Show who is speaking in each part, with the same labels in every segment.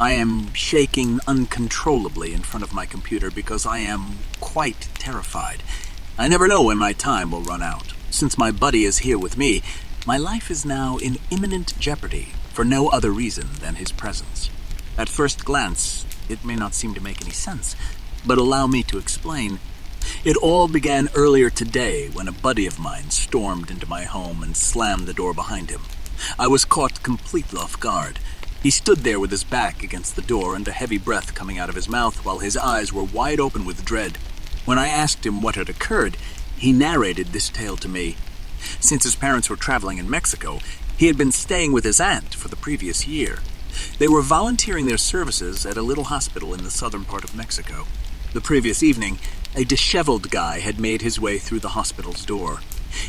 Speaker 1: I am shaking uncontrollably in front of my computer because I am quite terrified. I never know when my time will run out. Since my buddy is here with me, my life is now in imminent jeopardy for no other reason than his presence. At first glance, it may not seem to make any sense, but allow me to explain. It all began earlier today when a buddy of mine stormed into my home and slammed the door behind him. I was caught completely off guard. He stood there with his back against the door and a heavy breath coming out of his mouth while his eyes were wide open with dread. When I asked him what had occurred, he narrated this tale to me. Since his parents were traveling in Mexico, he had been staying with his aunt for the previous year. They were volunteering their services at a little hospital in the southern part of Mexico. The previous evening, a disheveled guy had made his way through the hospital's door.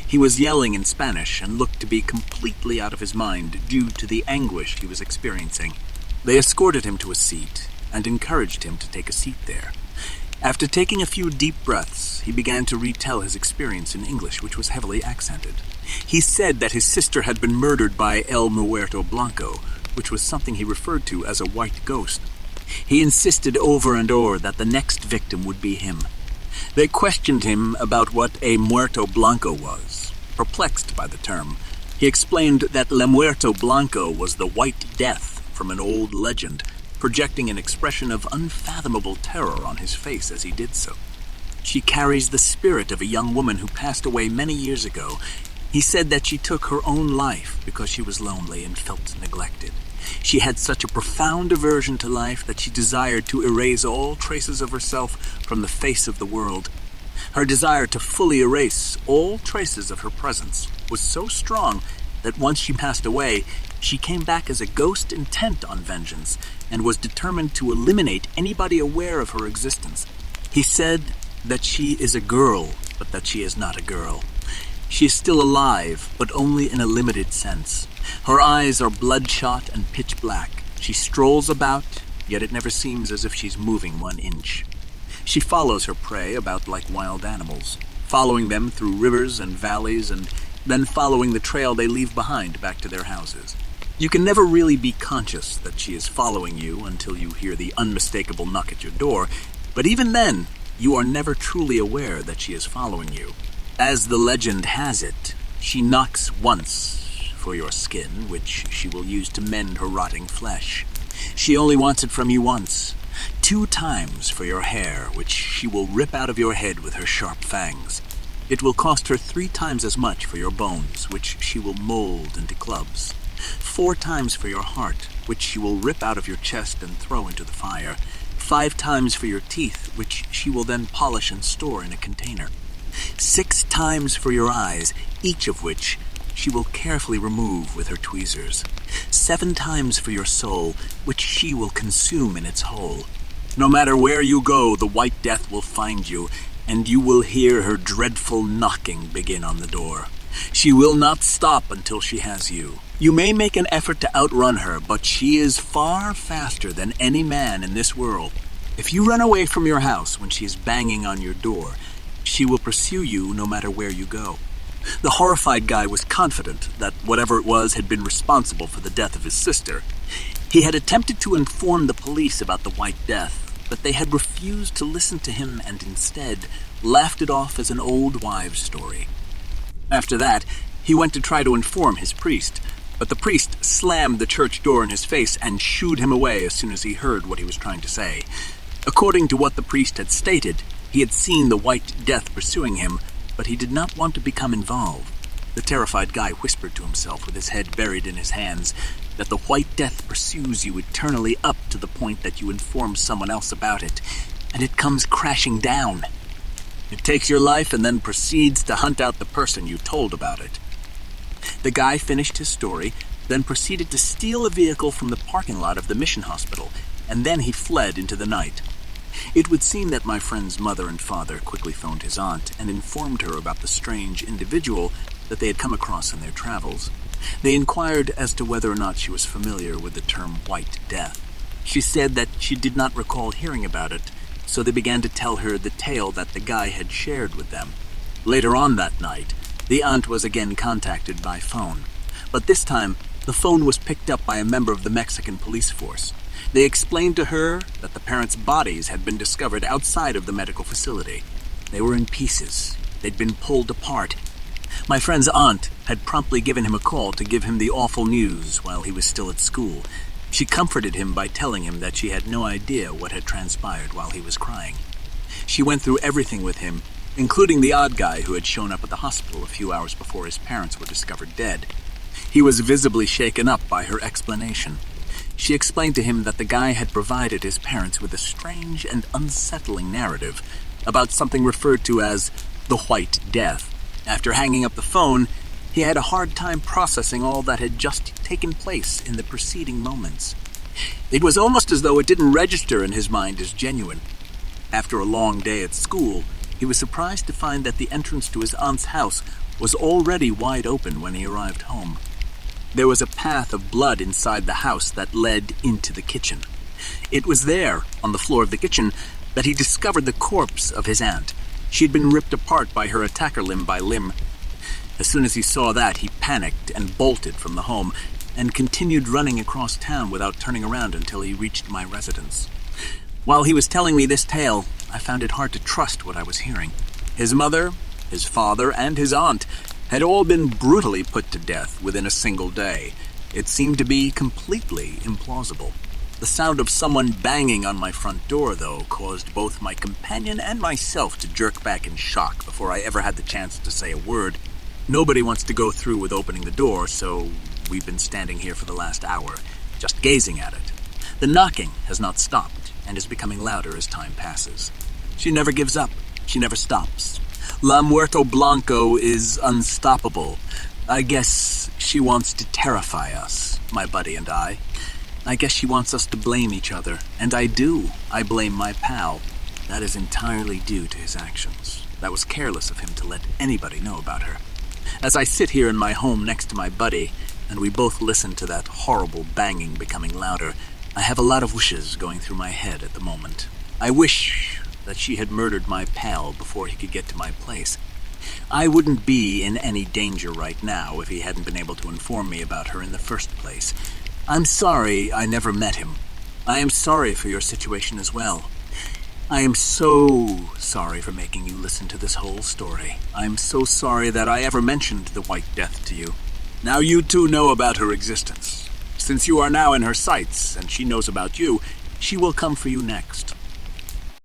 Speaker 1: He was yelling in Spanish and looked to be completely out of his mind due to the anguish he was experiencing. They escorted him to a seat and encouraged him to take a seat there. After taking a few deep breaths, he began to retell his experience in English, which was heavily accented. He said that his sister had been murdered by El Muerto Blanco, which was something he referred to as a white ghost. He insisted over and over that the next victim would be him. They questioned him about what a Muerto Blanco was. Perplexed by the term, he explained that Le Muerto Blanco was the White Death from an old legend, projecting an expression of unfathomable terror on his face as he did so. She carries the spirit of a young woman who passed away many years ago. He said that she took her own life because she was lonely and felt neglected. She had such a profound aversion to life that she desired to erase all traces of herself from the face of the world. Her desire to fully erase all traces of her presence was so strong that once she passed away, she came back as a ghost intent on vengeance and was determined to eliminate anybody aware of her existence. He said that she is a girl, but that she is not a girl. She is still alive, but only in a limited sense. Her eyes are bloodshot and pitch black. She strolls about, yet it never seems as if she's moving 1 inch. She follows her prey about like wild animals, following them through rivers and valleys and then following the trail they leave behind back to their houses. You can never really be conscious that she is following you until you hear the unmistakable knock at your door, but even then, you are never truly aware that she is following you. As the legend has it, she knocks once for your skin, which she will use to mend her rotting flesh. She only wants it from you once. 2 times for your hair, which she will rip out of your head with her sharp fangs. It will cost her 3 times as much for your bones, which she will mold into clubs. 4 times for your heart, which she will rip out of your chest and throw into the fire. 5 times for your teeth, which she will then polish and store in a container. 6 times for your eyes, each of which she will carefully remove with her tweezers. 7 times for your soul, which she will consume in its whole. No matter where you go, the White Death will find you, and you will hear her dreadful knocking begin on the door. She will not stop until she has you. You may make an effort to outrun her, but she is far faster than any man in this world. If you run away from your house when she is banging on your door, she will pursue you no matter where you go. The horrified guy was confident that whatever it was had been responsible for the death of his sister. He had attempted to inform the police about the White Death, but they had refused to listen to him and instead laughed it off as an old wives' story. After that, he went to try to inform his priest, but the priest slammed the church door in his face and shooed him away as soon as he heard what he was trying to say. According to what the priest had stated, he had seen the White Death pursuing him, but he did not want to become involved. The terrified guy whispered to himself with his head buried in his hands that the White Death pursues you eternally up to the point that you inform someone else about it, and it comes crashing down. It takes your life and then proceeds to hunt out the person you told about it. The guy finished his story, then proceeded to steal a vehicle from the parking lot of the mission hospital, and then he fled into the night. It would seem that my friend's mother and father quickly phoned his aunt and informed her about the strange individual that they had come across in their travels. They inquired as to whether or not she was familiar with the term White Death. She said that she did not recall hearing about it, so they began to tell her the tale that the guy had shared with them. Later on that night, the aunt was again contacted by phone, but this time the phone was picked up by a member of the Mexican police force. They explained to her that the parents' bodies had been discovered outside of the medical facility. They were in pieces. They'd been pulled apart. My friend's aunt had promptly given him a call to give him the awful news while he was still at school. She comforted him by telling him that she had no idea what had transpired while he was crying. She went through everything with him, including the odd guy who had shown up at the hospital a few hours before his parents were discovered dead. He was visibly shaken up by her explanation. She explained to him that the guy had provided his parents with a strange and unsettling narrative about something referred to as the White Death. After hanging up the phone, he had a hard time processing all that had just taken place in the preceding moments. It was almost as though it didn't register in his mind as genuine. After a long day at school, he was surprised to find that the entrance to his aunt's house was already wide open when he arrived home. There was a path of blood inside the house that led into the kitchen. It was there, on the floor of the kitchen, that he discovered the corpse of his aunt. She had been ripped apart by her attacker limb by limb. As soon as he saw that, he panicked and bolted from the home, and continued running across town without turning around until he reached my residence. While he was telling me this tale, I found it hard to trust what I was hearing. His mother, his father, and his aunt had all been brutally put to death within a single day. It seemed to be completely implausible. The sound of someone banging on my front door, though, caused both my companion and myself to jerk back in shock before I ever had the chance to say a word. Nobody wants to go through with opening the door, so we've been standing here for the last hour, just gazing at it. The knocking has not stopped and is becoming louder as time passes. She never gives up. She never stops. La Muerto Blanco is unstoppable. I guess she wants to terrify us, my buddy and I. I guess she wants us to blame each other, and I do. I blame my pal. That is entirely due to his actions. That was careless of him to let anybody know about her. As I sit here in my home next to my buddy, and we both listen to that horrible banging becoming louder, I have a lot of wishes going through my head at the moment. I wish that she had murdered my pal before he could get to my place. I wouldn't be in any danger right now if he hadn't been able to inform me about her in the first place. I'm sorry I never met him. I am sorry for your situation as well. I am so sorry for making you listen to this whole story. I'm so sorry that I ever mentioned the White Death to you. Now you two know about her existence. Since you are now in her sights and she knows about you, she will come for you next.